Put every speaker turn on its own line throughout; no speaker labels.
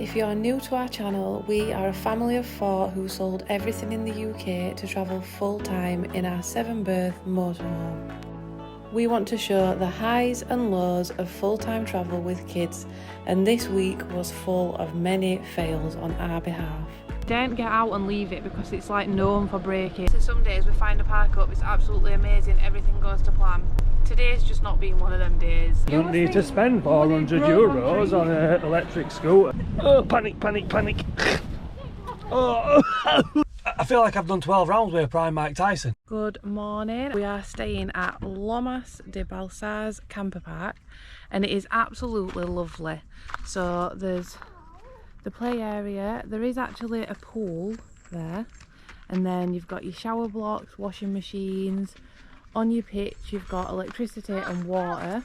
If you're new to our channel, we are a family of 4 who sold everything in the UK to travel full-time in our 7-berth motorhome. We want to show the highs and lows of full-time travel with kids, and this week was full of many fails on our behalf.
Don't get out and leave it because it's like known for breaking. So some days we find a park up, it's absolutely amazing, everything goes to plan. Today's just not been one of them days.
You don't need to spend 400 euros on an electric scooter. Oh, panic, panic, panic. Oh. I feel like I've done 12 rounds with Prime Mike Tyson.
Good morning. We are staying at Lomas de Balsas camper park and it is absolutely lovely. So there's the play area, there is actually a pool there, and then you've got your shower blocks, washing machines. On your pitch you've got electricity and water.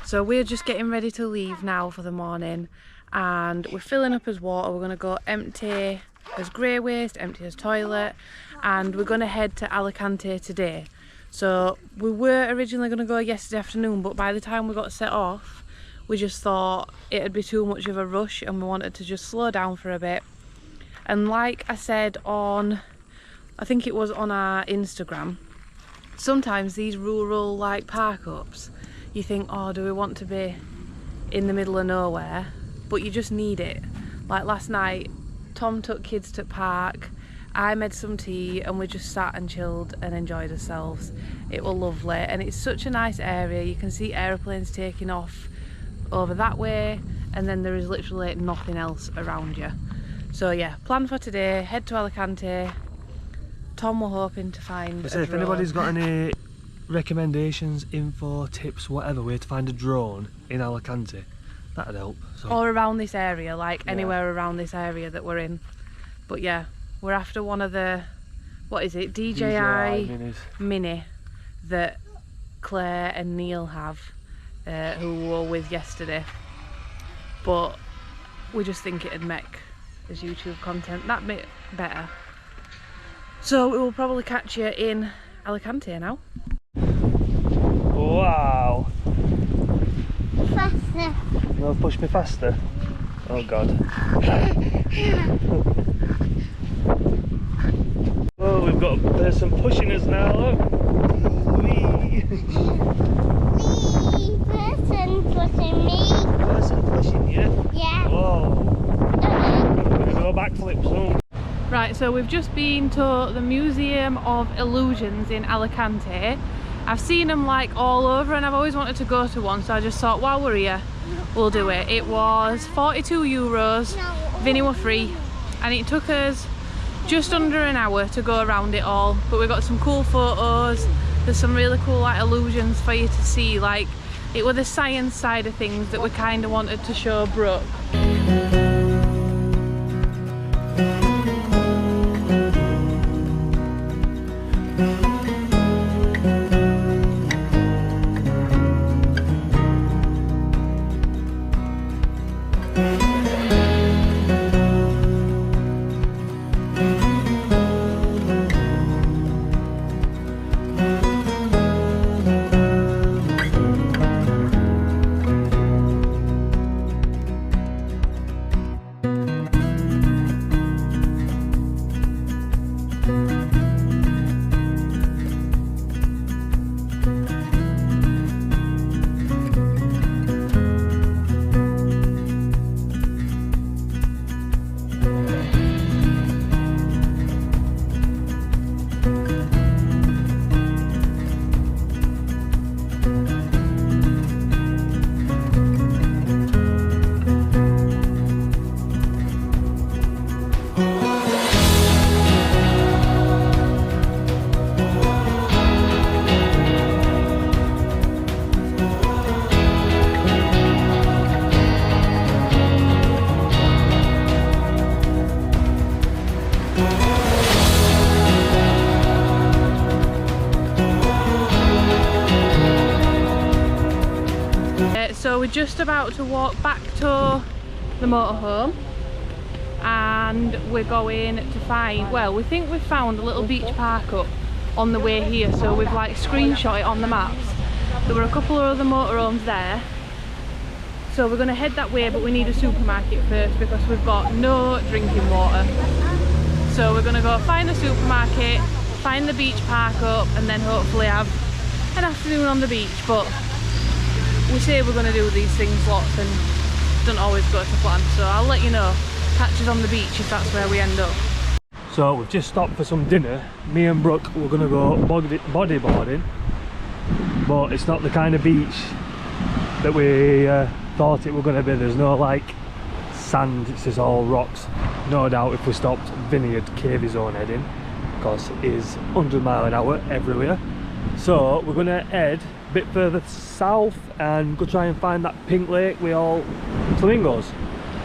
So we're just getting ready to leave now for the morning, and we're filling up as water. We're going to go empty as grey waste, empty as toilet, and we're going to head to Alicante today. So we were originally going to go yesterday afternoon, but by the time we got set off we just thought it'd be too much of a rush and we wanted to just slow down for a bit. And like I said on, I think it was on our Instagram, sometimes these rural like park ups, you think, oh, do we want to be in the middle of nowhere? But you just need it. Like last night, Tom took kids to the park, I made some tea, and we just sat and chilled and enjoyed ourselves. It was lovely, and it's such a nice area. You can see aeroplanes taking off over that way, and then there is literally nothing else around you. So yeah, plan for today, head to Alicante. Tom, we're hoping to find a drone.
If anybody's got any recommendations, info, tips, whatever, way to find a drone in Alicante, that'd help. So.
Or around this area, like anywhere around this area that we're in. But yeah, we're after one of the, what is it, DJI Mini that Claire and Neil have, who we were with yesterday. But we just think it'd make as YouTube content that bit better. So we will probably catch you in Alicante now.
Wow!
Faster.
You want to push me faster? Oh god. Oh, we've got a person pushing us now, look! Whee!
Person pushing me.
Person pushing you?
Yeah.
Whoa! We're going to go backflip soon.
Right, so we've just been to the Museum of Illusions in Alicante. I've seen them like all over and I've always wanted to go to one, so I just thought while we're here we'll do it. It was 42 euros, Vinny were free, and it took us just under an hour to go around it all, but we got some cool photos. There's some really cool like illusions for you to see. Like, it was the science side of things that we kind of wanted to show Brooke. So we're just about to walk back to the motorhome and we're going to find, well, we think we've found a little beach park up on the way here, so we've like screenshot it on the maps. There were a couple of other motorhomes there So we're going to head that way, but we need a supermarket first because we've got no drinking water. So we're going to go find a supermarket, find the beach park up, and then hopefully have an afternoon on the beach. But we say we're going to do these things lots and don't always go to plan, so I'll let you know. Catch us on the beach if that's where we end up.
So we've just stopped for some dinner. Me and Brooke were going to go bodyboarding, but it's not the kind of beach that we thought it were going to be. There's no like sand, it's just all rocks. No doubt if we stopped, Vineyard Cavey Zone heading, because it is 100 miles an hour everywhere. So we're going to head a bit further south and go try and find that pink lake with all flamingos.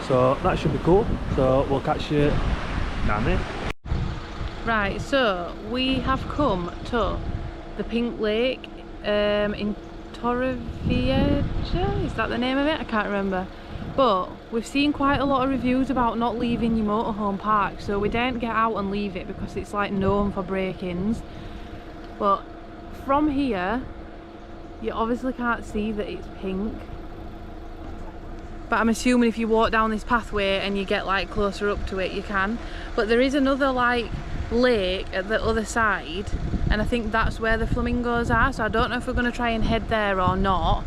So that should be cool. So we'll catch you down there.
Right, so we have come to the Pink Lake in Torrevieja, is that the name of it? I can't remember. But we've seen quite a lot of reviews about not leaving your motorhome park, so we daren't get out and leave it because it's like known for break-ins. But from here, you obviously can't see that it's pink. But I'm assuming if you walk down this pathway and you get like closer up to it, you can. But there is another like lake at the other side, and I think that's where the flamingos are, so I don't know if we're going to try and head there or not.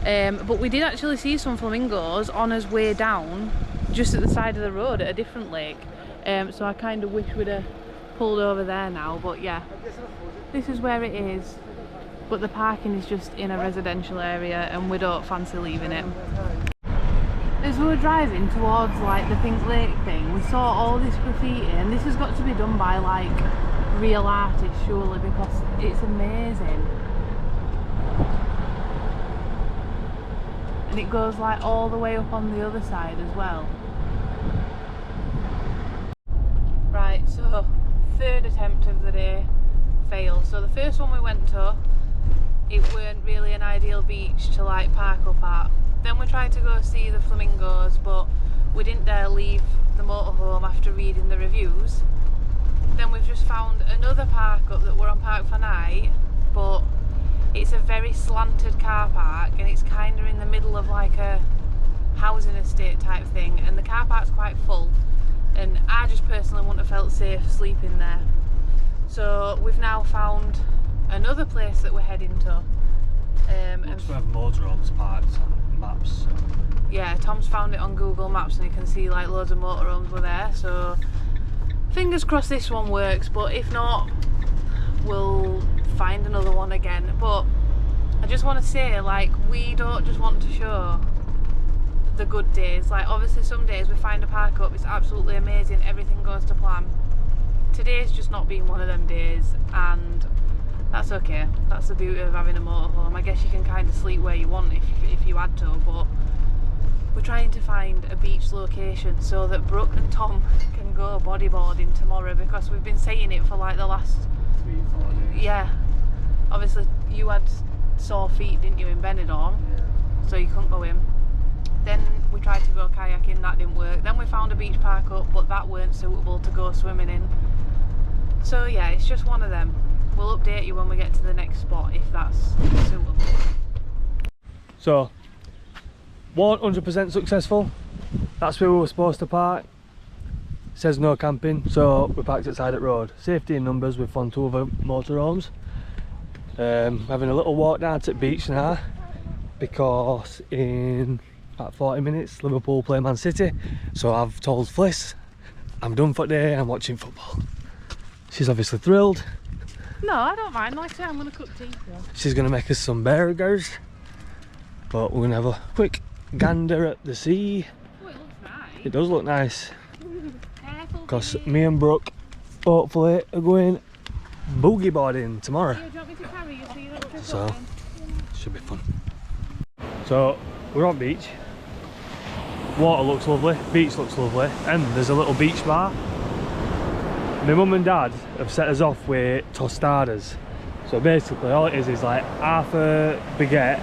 But we did actually see some flamingos on us way down just at the side of the road at a different lake, so I kind of wish we'd have pulled over there now. But yeah, this is where it is, but the parking is just in a residential area and we don't fancy leaving it. As we were driving towards like the Pink Lake thing, we saw all this graffiti, and this has got to be done by like real artists surely, because it's amazing. And it goes like all the way up on the other side as well. Right, so third attempt of the day failed. So the first one we went to, it weren't really an ideal beach to like park up at. Then we tried to go see the flamingos, but we didn't dare leave the motorhome after reading the reviews. Then we've just found another park up that we're on Park for Night, but it's a very slanted car park and it's kind of in the middle of like a housing estate type thing, and the car park's quite full, and I just personally wouldn't have felt safe sleeping there. So we've now found another place that we're heading to.
Looks to have motorhomes parked on maps. So.
Yeah, Tom's found it on Google Maps and you can see like loads of motorhomes were there, so fingers crossed this one works, but if not, we'll find another one again. But I just want to say, like, we don't just want to show the good days. Like, obviously some days we find a park up, it's absolutely amazing, everything goes to plan. Today's just not been one of them days, and that's okay. That's the beauty of having a motorhome. I guess you can kind of sleep where you want if you had to, but we're trying to find a beach location so that Brooke and Tom can go bodyboarding tomorrow, because we've been saying it for like the last
3-4 days.
Yeah, obviously you had sore feet, didn't you, in Benidorm?
Yeah.
So you couldn't go in. Then we tried to go kayaking, that didn't work. Then we found a beach park up, but that weren't suitable to go swimming in. So yeah, it's just one of them. We'll update you when we get to the next spot if that's suitable.
So 100% successful. That's where we were supposed to park. It says no camping, so we parked outside at road. Safety in numbers, we've found 2 other motorhomes. Having a little walk down to the beach now, because in about 40 minutes Liverpool play Man City. So I've told Fliss I'm done for the day, I'm watching football. She's obviously thrilled.
No, I don't mind. Like I say, I'm going to cook tea.
She's going to make us some burgers, but we're going to have a quick gander at the sea.
Oh, it looks nice.
It does look nice,
Careful,
because
baby.
me and Brooke hopefully are going boogie boarding tomorrow.
Do you want me to carry you so you don't trip
So
over?
should be fun. So we're on beach. Water looks lovely, beach looks lovely, and there's a little beach bar. My mum and dad have set us off with tostadas. So basically all it is like half a baguette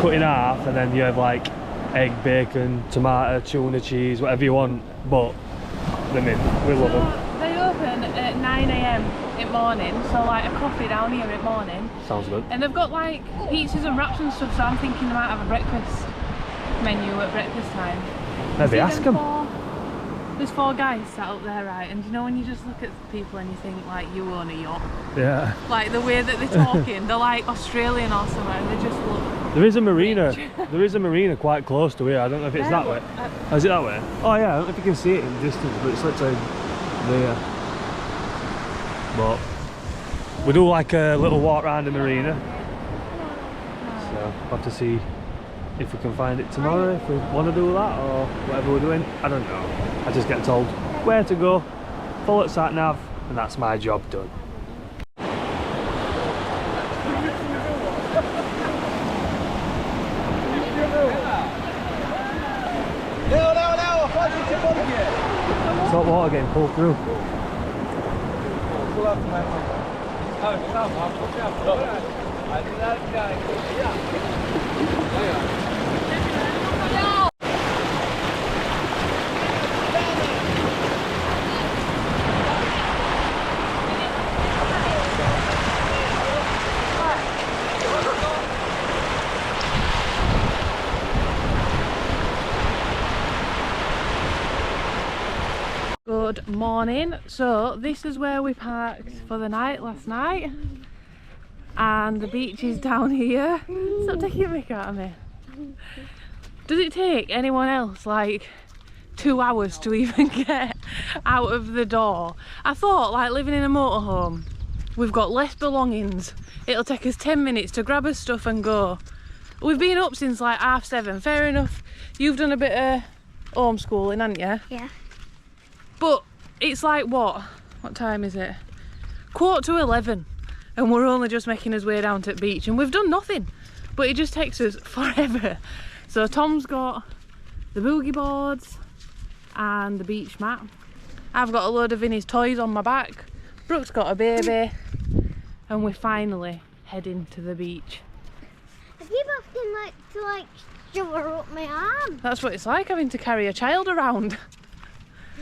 cut in half, and then you have like egg, bacon, tomato, tuna, cheese, whatever you want. But they're mint, we love them.
They open at 9 AM in the morning, so like a coffee down here in the morning.
Sounds good.
And they've got like pizzas and wraps and stuff, so I'm thinking they might have a breakfast. menu at breakfast time.
Maybe ask them.
There's 4 guys sat up there, right? And you know when you just look at people and you think like you own a yacht?
Yeah.
Like the way that they're talking, they're like Australian or somewhere, and they just look.
There is a marina. There is a marina quite close to here. I don't know if it's that way. Oh, is it that way? Oh yeah, I don't know if you can see it in the distance, but it's literally there. But we do like a little walk around the marina. So we'll have to see if we can find it tomorrow, if we want to do that or whatever we're doing. I don't know. I just get told where to go, follow sat nav, and that's my job done. Salt water getting pulled through.
Good morning. So this is where we parked for the night last night, and the beach is down here. Stop taking a mick out of me. Does it take anyone else like 2 hours to even get out of the door? I thought like living in a motorhome, we've got less belongings, it'll take us 10 minutes to grab our stuff and go. We've been up since like 7:30. Fair enough, you've done a bit of homeschooling, haven't you?
Yeah.
But it's like what time is it? 11:15, and we're only just making us way down to the beach, and we've done nothing, but it just takes us forever. So Tom's got the boogie boards and the beach mat. I've got a load of Vinny's toys on my back. Brooke's got a baby, and we're finally heading to the beach.
I keep asking to shove her up my arm.
That's what it's like having to carry a child around.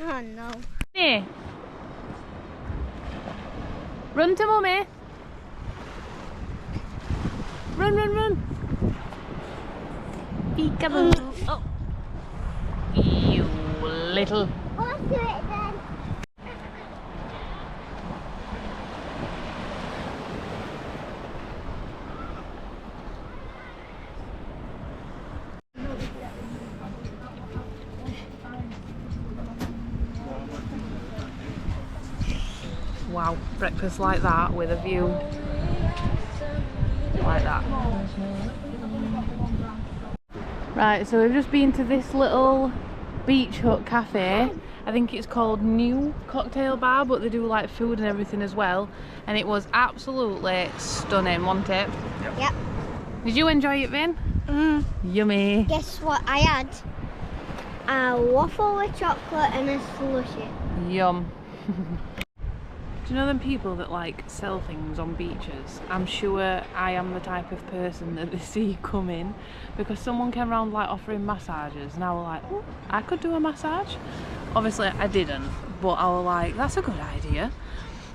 Oh no.
Hey, run to mummy. Run, run, run. Peekaboo. Oh, you little.
Let's do it then.
Wow, breakfast like that with a view like that. Right, so we've just been to this little beach hut cafe. I think it's called New Cocktail Bar, but they do like food and everything as well. And it was absolutely stunning, wasn't it?
Yep.
Did you enjoy it, Vin? Yummy.
Guess what I had? A waffle with chocolate and a slushie.
Yum. Do you know them people that like sell things on beaches? I'm sure I am the type of person that they see coming, because someone came around like offering massages and I was like, oh, I could do a massage. Obviously I didn't, but I was like, that's a good idea.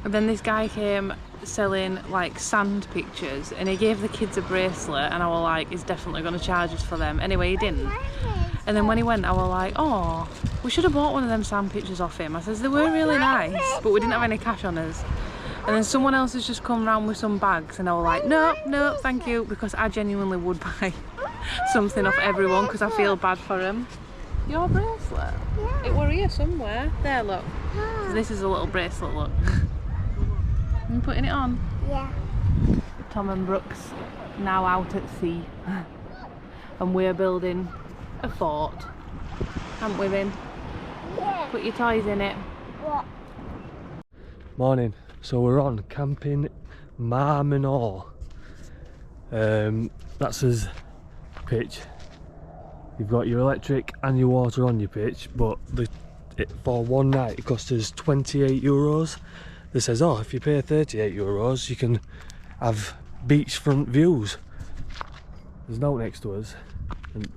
And then this guy came selling like sand pictures, and he gave the kids a bracelet, and I was like, he's definitely going to charge us for them. Anyway, he didn't. And then when he went, I was like, oh, we should have bought one of them sand pictures off him. I says, they were really nice, but we didn't have any cash on us. And then someone else has just come around with some bags, and I was like, no, no, thank you, because I genuinely would buy something off everyone because I feel bad for them. Your bracelet?
Yeah.
It were here somewhere. There, look.
Ah.
So this is a little bracelet, look. I'm putting it on.
Yeah.
Tom and Brooks now out at sea, and we're building a fort, haven't we, Vin?
Yeah.
Put your toys in it.
What?
Morning. So we're on camping Marminor. That's his pitch. You've got your electric and your water on your pitch, but for one night it costs us €28. They says, oh, if you pay €38 you can have beachfront views. There's no next to us, and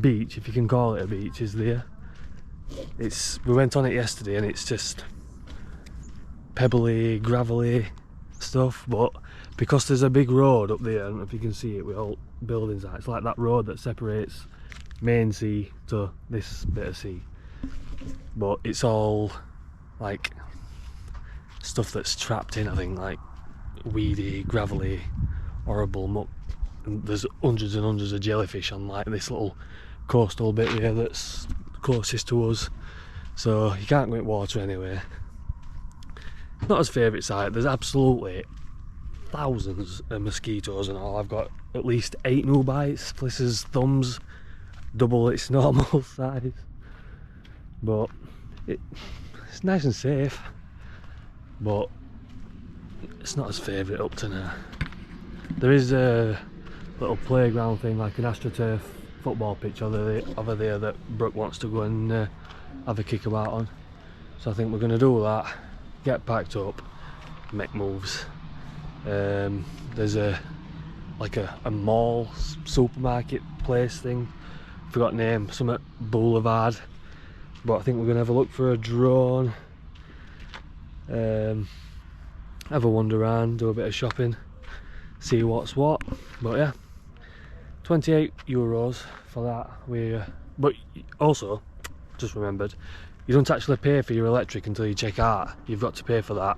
beach, if you can call it a beach, is there. We went on it yesterday and it's just pebbly, gravelly stuff, but because there's a big road up there, I don't know if you can see it with all buildings, it's like that road that separates main sea to this bit of sea, but it's all like stuff that's trapped in, I think, like weedy, gravelly, horrible muck. And there's hundreds and hundreds of jellyfish on like this little coastal bit here that's closest to us, so you can't go in water anyway. Not his favourite sight. There's absolutely thousands of mosquitoes and all. I've got at least 8 new bites. This is thumbs double its normal size, but it's nice and safe, but it's not his favourite up to now. There is a little playground thing, like an AstroTurf football pitch over there that Brooke wants to go and have a kick about on, so I think we're going to do that, get packed up, make moves. There's a mall supermarket place thing, forgot name, some at Boulevard, but I think we're going to have a look for a drone, have a wander around, do a bit of shopping, see what's what. But yeah, €28 for that. But also, just remembered, you don't actually pay for your electric until you check out. You've got to pay for that,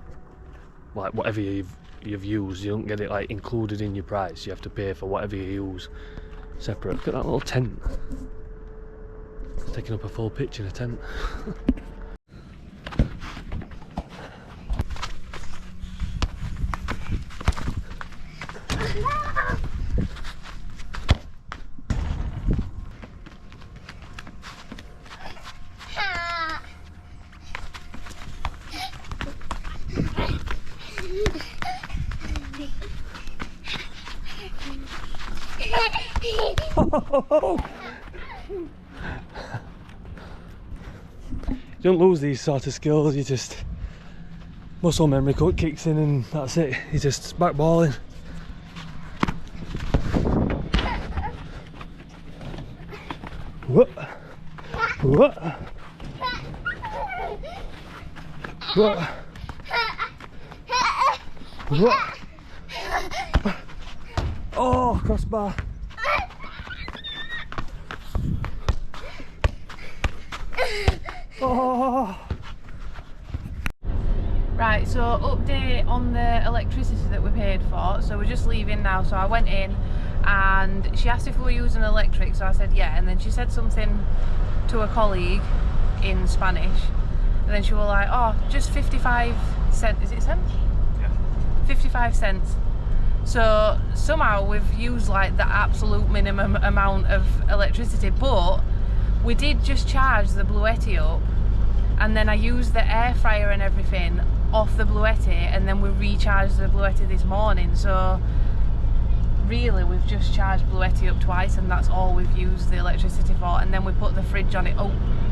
like whatever you've used. You don't get it like included in your price. You have to pay for whatever you use separate. Look at that little tent. It's taking up a full pitch in a tent. You don't lose these sort of skills, you just muscle memory kicks in and that's it. You just back balling. What? What? What? What? Oh, crossbar. Oh.
Right, so update on the electricity that we paid for. So we're just leaving now, so I went in and she asked if we were using electric, so I said yeah, and then she said something to a colleague in Spanish, and then she was like, oh, just 55 cents, is it cents?
Yeah.
55 cents. So somehow we've used like the absolute minimum amount of electricity, but we did just charge the Bluetti up, and then I used the air fryer and everything off the Bluetti, and then we recharged the Bluetti this morning. So really we've just charged Bluetti up twice, and that's all we've used the electricity for. And then we put the fridge on it. Oh,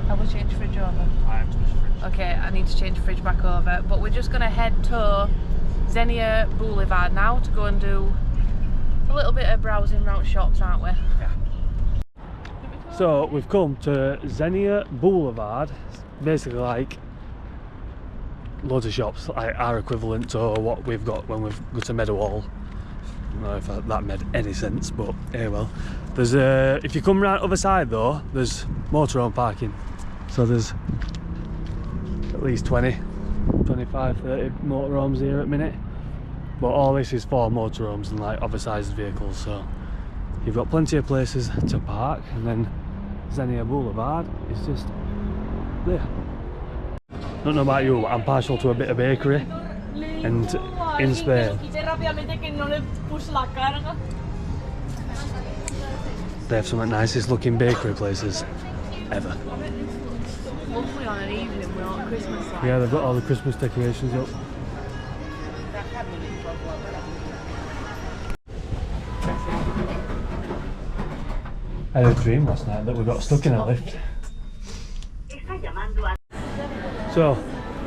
have we changed fridge over?
I have changed fridge.
Okay, I need to change fridge back over. But we're just gonna head to Zenia Boulevard now to go and do a little bit of browsing around shops, aren't we?
Yeah. So we've come to Zenia Boulevard. It's basically like loads of shops, like our equivalent to what we've got when we've got to Meadowhall. I don't know if that made any sense, but yeah, well. There's if you come round the other side though, there's motorhome parking. So there's at least 20, 25, 30 motorhomes here at the minute. But all this is for motorhomes and like other sized vehicles, so you've got plenty of places to park. And then Zenia Boulevard is just there. Don't know about you, but I'm partial to a bit of bakery, and in Spain they have some of the nicest looking bakery places ever.
Lovely on an evening with all the Christmas lights.
Yeah, they've got all the Christmas decorations up. I had a dream last night that we got stuck in a lift. So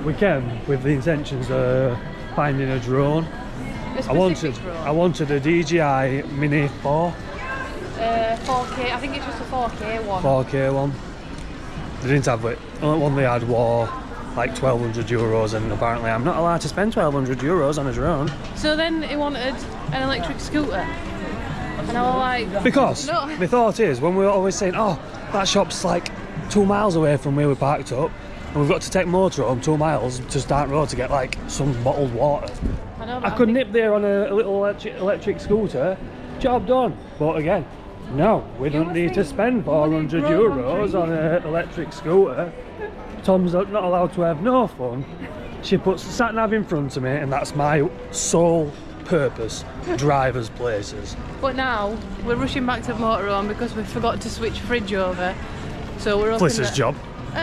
we came with the intentions of finding a drone. I wanted a DJI Mini 4.
4K, I think it's just a 4K one.
4K one. They didn't have it. The only one they had was like €1,200, and apparently I'm not allowed to spend €1,200 on a drone.
So then he wanted an electric scooter. And I was like,
Because
no.
my thought is, when we're always saying, oh, that shop's like 2 miles away from where we parked up, and we've got to take motorhome 2 miles to Start Road to get like some bottled water.
I know,
I could nip there on a little electric scooter, job done. But again, no, we don't need to spend 400 euros on an electric scooter. Tom's not allowed to have no fun. She puts the sat nav in front of me, and that's my sole purpose, driver's places.
But now we're rushing back to motorhome because we forgot to switch fridge over. So we're hoping
Fliss's job,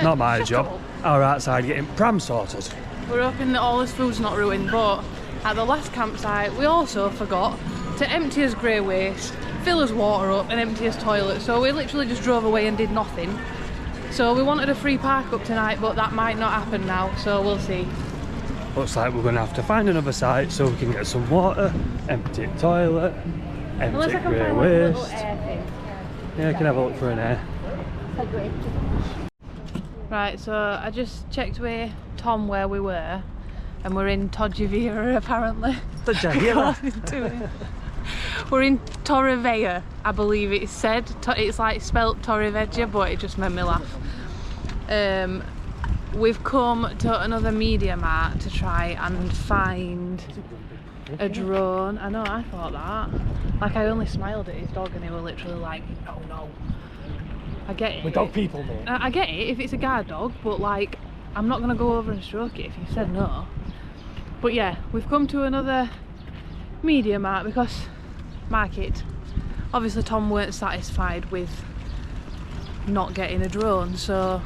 not my job. Our outside getting pram sorted.
We're hoping that all this food's not ruined, but at the last campsite we also forgot to empty his grey waste, fill his water up and empty his toilet. So we literally just drove away and did nothing. So we wanted a free park up tonight, but that might not happen now, so we'll see.
Looks like we're going to have to find another site so we can get some water, empty toilet, empty grey waste. Yeah, I can have a look for an air.
Right, so I just checked with Tom where we were, and we're in Todjavira apparently.
Todjavira?
We're in Torrevieja, I believe it's said. It's like spelt Torrevieja, but it just made me laugh. We've come to another media mart to try and find a drone. I know, I thought that. Like, I only smiled at his dog and he was literally like, oh no. I get it.
We're dog people, mate.
I get it if it's a guard dog, but like, I'm not going to go over and stroke it if you said no. But yeah, we've come to another media mart because market. Obviously Tom weren't satisfied with not getting a drone, so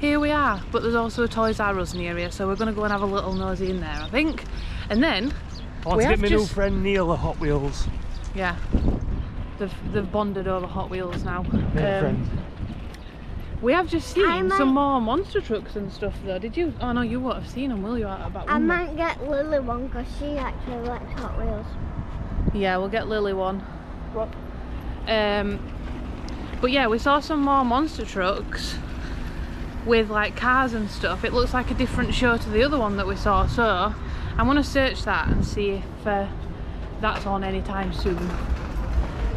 here we are. But there's also a Toys R Us near here, so we're going to go and have a little nosy in there, I think. And then
I want to get my new friend Neil a Hot Wheels.
Yeah, they've bonded over Hot Wheels now.
Friend.
We have just seen some more monster trucks and stuff though. Did you? Oh no, you won't have seen them, will you?
I might get Lily one because she actually likes Hot Wheels.
Yeah, we'll get Lily one. What? But yeah, we saw some more monster trucks with like cars and stuff. It looks like a different show to the other one that we saw, so I'm gonna search that and see if that's on anytime soon.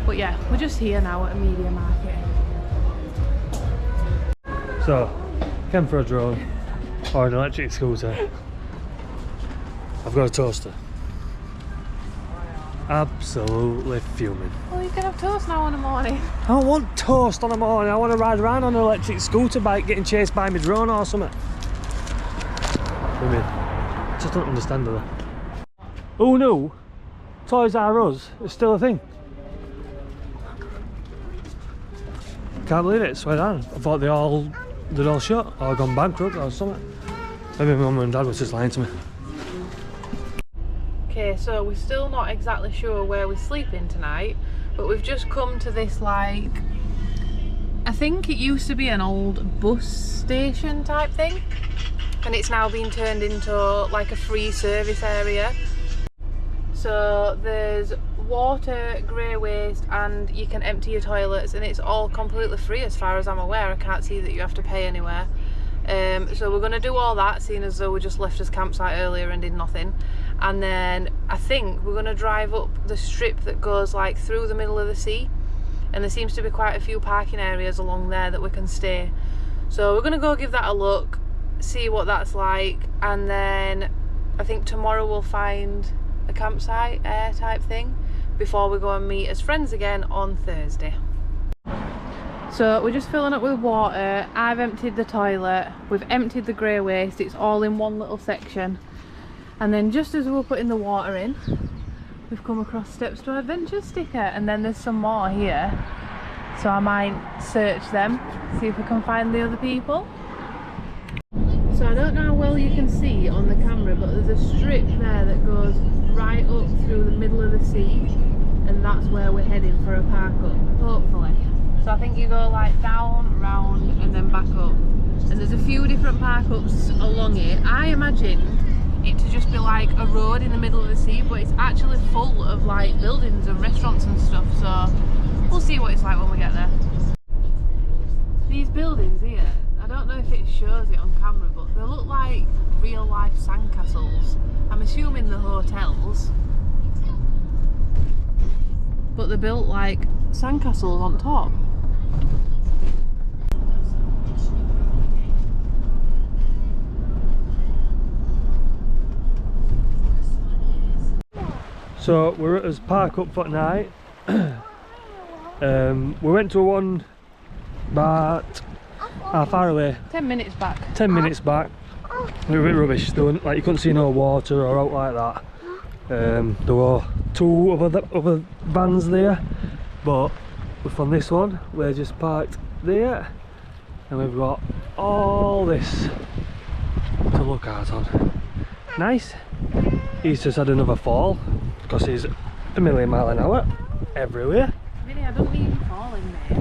But yeah, we're just here now at a media market.
So, came for a drone or an electric scooter. I've got a toaster. Absolutely fuming.
Well, you can have toast now in the morning.
I don't want toast on the morning. I want to ride around on an electric scooter bike getting chased by my drone or something. I just don't understand that. Who knew Toys R Us is still a thing? Can't believe it, swear down. I thought they'd all shut or gone bankrupt or something. Maybe my mum and dad was just lying to me.
Okay, so we're still not exactly sure where we're sleeping tonight, but we've just come to this, like, I think it used to be an old bus station type thing, and it's now been turned into like a free service area. So there's water, grey waste, and you can empty your toilets, and it's all completely free as far as I'm aware. I can't see that you have to pay anywhere. So we're going to do all that, seeing as though we just left this campsite earlier and did nothing. And then I think we're going to drive up the strip that goes like through the middle of the sea, and there seems to be quite a few parking areas along there that we can stay. So we're going to go give that a look, see what that's like, and then I think tomorrow we'll find a campsite type thing before we go and meet as friends again on Thursday. So we're just filling up with water. I've emptied the toilet, we've emptied the grey waste, it's all in one little section. And then just as we were putting the water in, we've come across Steps to Adventure sticker, and then there's some more here. So I might search them, see if we can find the other people. So I don't know how well you can see on the camera, but there's a strip there that goes right up through the middle of the sea, and that's where we're heading for a park up, hopefully. So I think you go like down, round, and then back up. And there's a few different park ups along it. I imagined it to just be like a road in the middle of the sea, but it's actually full of like buildings and restaurants and stuff, so we'll see what it's like when we get there. These buildings here, I don't know if it shows it on camera, but they look like real life sandcastles. I'm assuming the hotels. but they're built like sandcastles on top.
So we're at his park up for night. We went to one but how far away?
10 minutes back.
10 minutes back. We were a bit rubbish. There were, like, you couldn't see no water or out like that. There were two other vans there, but we found this one. We're just parked there, and we've got all this to look out on. Nice. He's just had another fall because he's a million mile an hour everywhere.
Really, I don't need him falling, mate.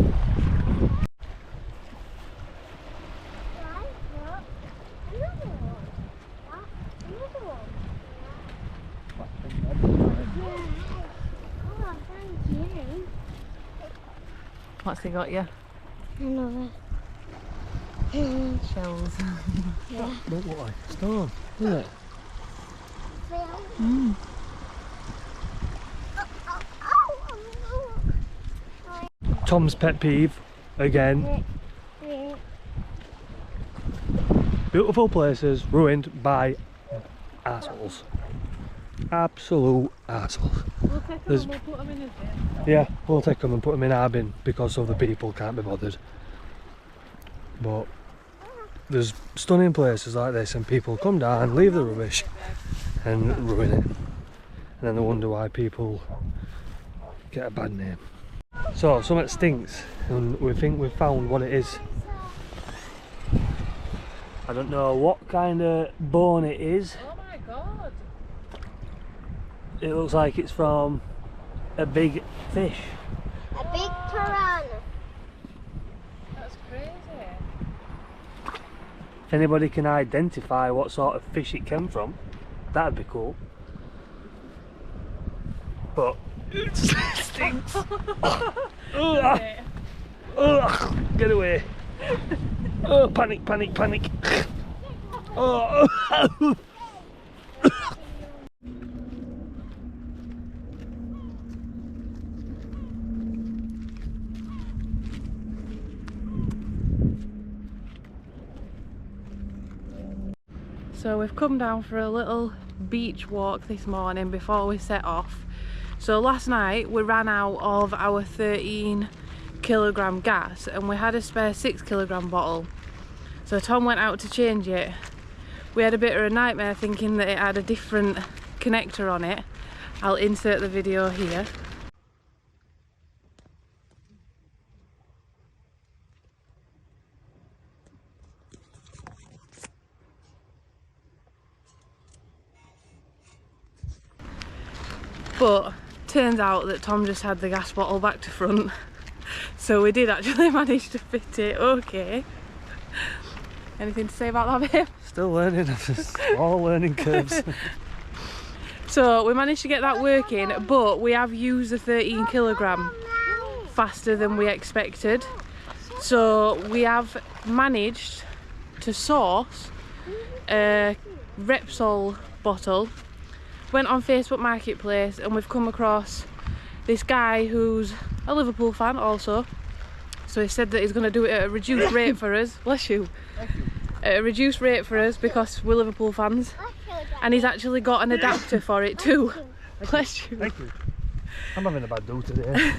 What's he got you?
Another.
Shells.
Yeah.
Don't look like a storm, does it? Tom's pet peeve again. Beautiful places ruined by assholes. Absolute assholes.
We'll take them and we'll put them in his bin.
Yeah, we'll take them and put them in our bin because other people can't be bothered. But there's stunning places like this and people come down, leave the rubbish and ruin it. And then they wonder why people get a bad name. So something stinks and we think we've found what it is. I don't know what kind of bone it is.
Oh my god.
It looks like it's from a big fish.
A big piranha.
That's crazy.
If anybody can identify what sort of fish it came from, that'd be cool. But it stinks. Ugh. Ugh. Get away. Oh, panic, panic, panic. Oh.
So we've come down for a little beach walk this morning before we set off. So last night we ran out of our 13kg gas and we had a spare 6kg bottle. So Tom went out to change it. We had a bit of a nightmare thinking that it had a different connector on it. I'll insert the video here. But turns out that Tom just had the gas bottle back to front, so we did actually manage to fit it okay. Anything to say about that, babe?
Still learning, all learning curves.
So we managed to get that working, but we have used the 13kg faster than we expected. So we have managed to source a Repsol bottle. Went on Facebook Marketplace and we've come across this guy who's a Liverpool fan also. So he said that he's going to do it at a reduced rate for us. Bless you.
Thank you.
At a reduced rate for us because we're Liverpool fans. And he's actually got an adapter for it too. Bless you.
Thank you. I'm having a bad day today.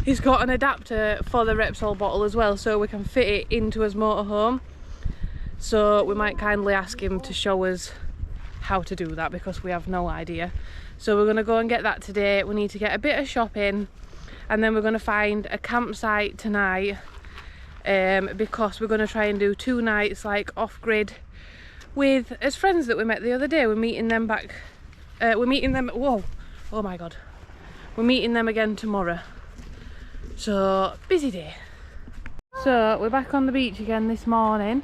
He's got an adapter for the Repsol bottle as well, so we can fit it into his motorhome. So we might kindly ask him to show us how to do that because we have no idea. So we're going to go and get that today. We need to get a bit of shopping and then we're going to find a campsite tonight because we're going to try and do 2 nights like off-grid with as friends that we met the other day. We're meeting them back, we're meeting them, whoa, oh my god, we're meeting them again tomorrow. So busy day. So we're back on the beach again this morning,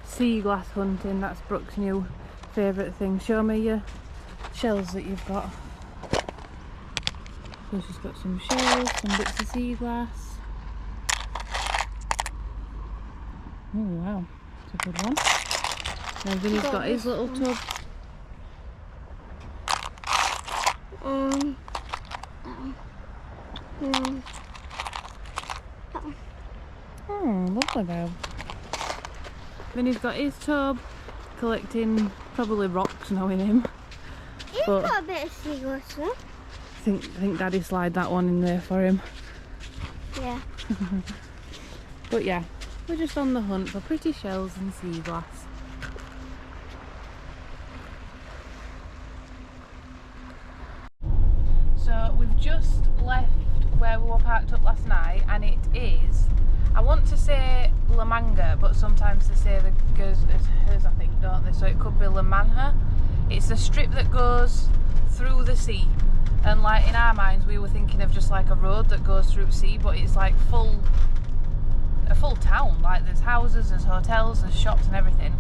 sea glass hunting. That's Brooke's new favourite thing. Show me your shells that you've got. So she's got some shells, some bits of sea glass. Oh wow, it's a good one. And then he's got his little tub. on about? Then he's got his tub, collecting probably rocks knowing him.
He's
But
got a bit of seagrass there.
I think Daddy slide that one in there for him.
Yeah.
But yeah, we're just on the hunt for pretty shells and sea glass. So we've just left where we were parked up last night, and it is, I want to say La Manga, but sometimes they say the goes as hers, I think, don't they? So it could be La Manja. It's the strip that goes through the sea, and like in our minds we were thinking of just like a road that goes through the sea, but it's like a full town. Like there's houses, there's hotels, there's shops and everything.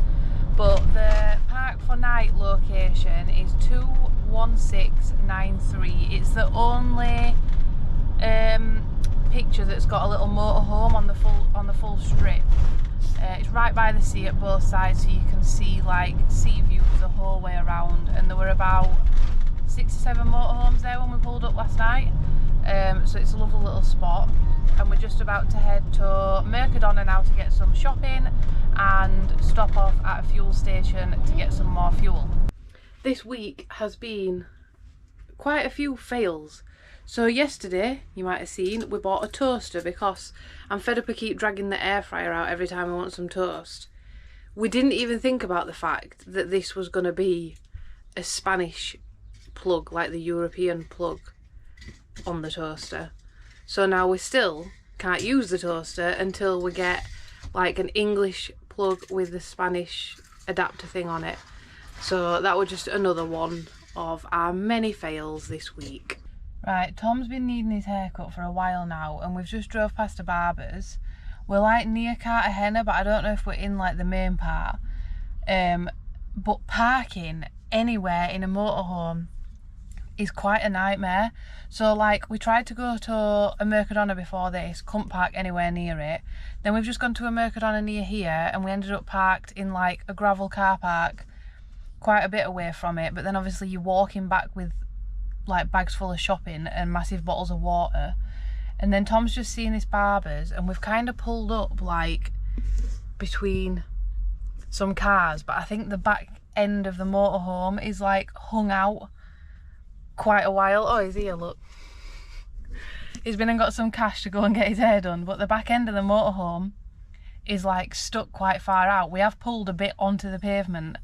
But the park for night location is 21693. It's the only picture that's got a little motorhome on the full strip. It's right by the sea at both sides, so you can see like sea views the whole way around. And there were about 67 motorhomes there when we pulled up last night. So it's a lovely little spot. And we're just about to head to Mercadona now to get some shopping and stop off at a fuel station to get some more fuel. This week has been quite a few fails. So yesterday, you might have seen, we bought a toaster because I'm fed up of keep dragging the air fryer out every time I want some toast. We didn't even think about the fact that this was going to be a Spanish plug, like the European plug on the toaster. So now we still can't use the toaster until we get like an English plug with the Spanish adapter thing on it. So that was just another one of our many fails this week. Right, Tom's been needing his haircut for a while now, and we've just drove past a barber's. We're like near Cartagena, but I don't know if we're in like the main part. But parking anywhere in a motorhome is quite a nightmare. So like we tried to go to a Mercadona before this, couldn't park anywhere near it. Then we've just gone to a Mercadona near here, and we ended up parked in like a gravel car park quite a bit away from it. But then obviously you're walking back with like bags full of shopping and massive bottles of water. And then Tom's just seen this barber's, and we've kind of pulled up like between some cars, but I think the back end of the motorhome is like hung out quite a while. Oh, he's here, look. He's been and got some cash to go and get his hair done, but the back end of the motorhome is like stuck quite far out. We have pulled a bit onto the pavement,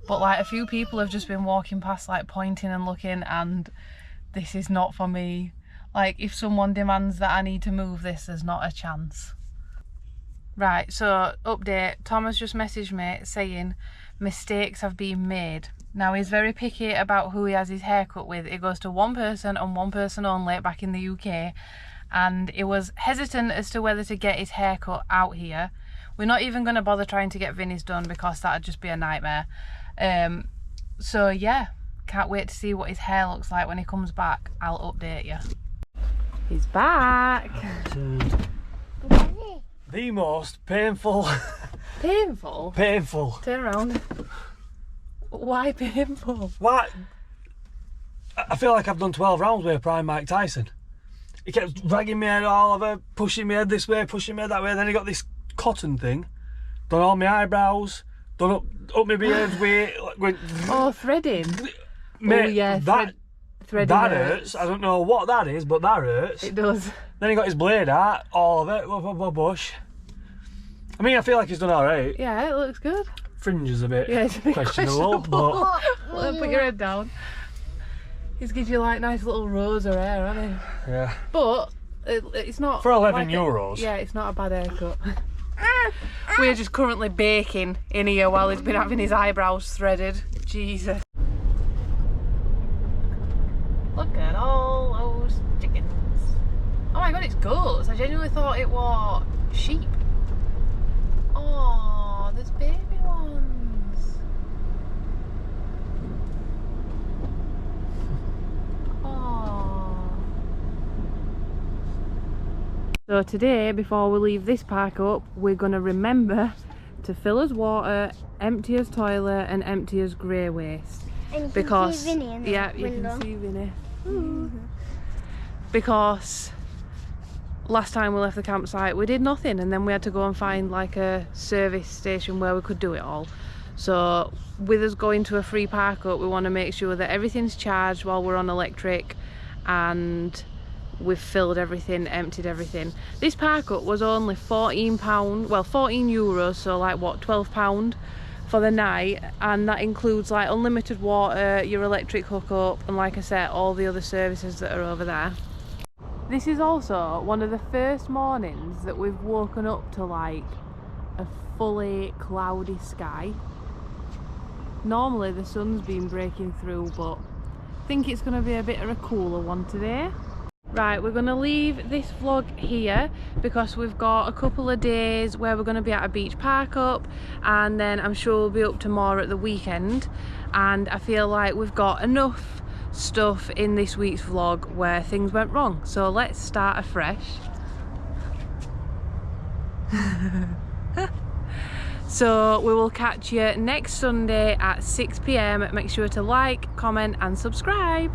but like a few people have just been walking past like pointing and looking, and this is not for me. Like if someone demands that I need to move this, there's not a chance. Right, so update, Tom has just messaged me saying mistakes have been made. Now he's very picky about who he has his haircut with. It goes to one person and one person only back in the UK, and he was hesitant as to whether to get his haircut out here. We're not even going to bother trying to get Vinny's done because that'd just be a nightmare. So yeah, can't wait to see what his hair looks like when he comes back. I'll update you. He's back.
The most painful.
Painful?
Painful.
Turn around. Why painful?
Why? I feel like I've done 12 rounds with Prime Mike Tyson. He kept dragging me head all over, pushing me head this way, pushing me head that way. Then he got this cotton thing, done all my eyebrows, done up my beard way.
Oh, threading.
Mate,
oh yeah, threading
that hurts. I don't know what that is, but that hurts.
It does.
Then he got his blade out, all of it, bush. I mean, I feel like he's done alright.
Yeah, it looks good.
Fringe is a bit,
yeah, it's a bit
questionable, but...
Well, put your head down. He's gives you like nice little rows of hair, hasn't he?
Yeah.
But it's not...
For 11
like
euros.
Yeah, it's not a bad haircut. We're just currently baking in here while he's been having his eyebrows threaded. Jesus. Look at all those chickens. Oh my god, it's goats. I genuinely thought it was sheep. Oh, there's baby ones. Oh. So today, before we leave this park up, we're going to remember to fill us water, empty us toilet and empty us grey waste.
And you
Because
can see Vinny in the window.
You can see Vinny. Because last time we left the campsite we did nothing, and then we had to go and find like a service station where we could do it all. So with us going to a free park up, we want to make sure that everything's charged while we're on electric, and we've filled everything, emptied everything. This park up was only £14, well €14, so like what, £12 for the night, and that includes like unlimited water, your electric hookup, and like I said, all the other services that are over there. This is also one of the first mornings that we've woken up to like a fully cloudy sky. Normally the sun's been breaking through, but I think it's going to be a bit of a cooler one today. Right, we're going to leave this vlog here because we've got a couple of days where we're going to be at a beach park up, and then I'm sure we'll be up to more at the weekend, and I feel like we've got enough stuff in this week's vlog where things went wrong. So let's start afresh. So we will catch you next Sunday at 6 PM. Make sure to like, comment and subscribe.